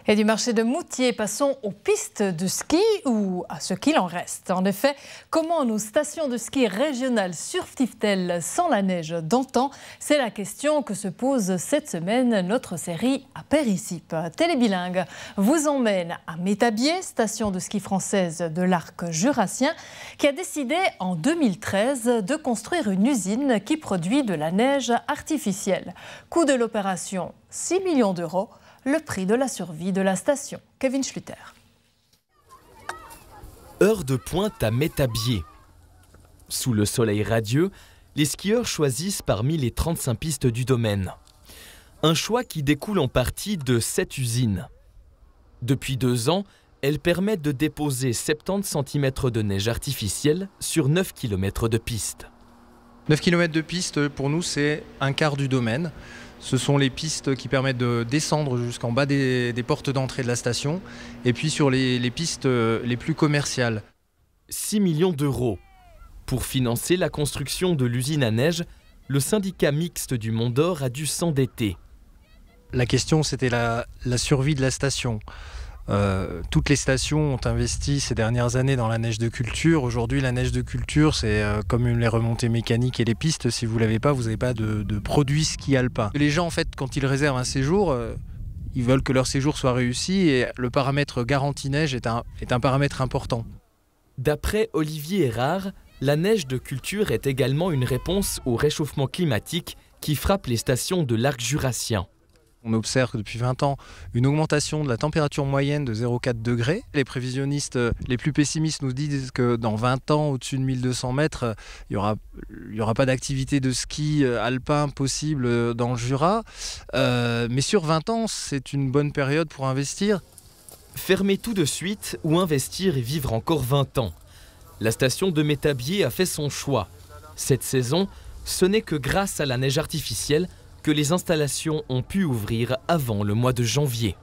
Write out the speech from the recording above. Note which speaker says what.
Speaker 1: Et du marché de Moutier, passons aux pistes de ski ou à ce qu'il en reste. En effet, comment nos stations de ski régionales survivent-elles sans la neige d'antan? C'est la question que se pose cette semaine notre série à Péricipe. Télébilingue vous emmène à Métabier, station de ski française de l'arc jurassien, qui a décidé en 2013 de construire une usine qui produit de la neige artificielle. Coût de l'opération, 6 millions d'euros. Le prix de la survie de la station. Kevin Schluter.
Speaker 2: Heure de pointe à Métabier. Sous le soleil radieux, les skieurs choisissent parmi les 35 pistes du domaine. Un choix qui découle en partie de cette usine. Depuis 2 ans, elle permet de déposer 70 cm de neige artificielle sur 9 km de piste.
Speaker 3: 9 km de piste, pour nous, c'est un quart du domaine. Ce sont les pistes qui permettent de descendre jusqu'en bas des portes d'entrée de la station et puis sur les pistes les plus commerciales.
Speaker 2: 6 millions d'euros. Pour financer la construction de l'usine à neige, le syndicat mixte du Mont d'Or a dû s'endetter.
Speaker 3: La question, c'était la survie de la station. Toutes les stations ont investi ces dernières années dans la neige de culture. Aujourd'hui, la neige de culture, c'est comme les remontées mécaniques et les pistes. Si vous ne l'avez pas, vous n'avez pas de produit ski alpin. Les gens, en fait, quand ils réservent un séjour, ils veulent que leur séjour soit réussi et le paramètre garantie neige est un paramètre important.
Speaker 2: D'après Olivier Erard, la neige de culture est également une réponse au réchauffement climatique qui frappe les stations de l'arc jurassien.
Speaker 3: On observe depuis 20 ans une augmentation de la température moyenne de 0,4 degrés. Les prévisionnistes les plus pessimistes nous disent que dans 20 ans, au-dessus de 1200 mètres, il n'y aura pas d'activité de ski alpin possible dans le Jura. Mais sur 20 ans, c'est une bonne période pour investir.
Speaker 2: Fermer tout de suite ou investir et vivre encore 20 ans. La station de Métabier a fait son choix. Cette saison, ce n'est que grâce à la neige artificielle que les installations ont pu ouvrir avant le mois de janvier.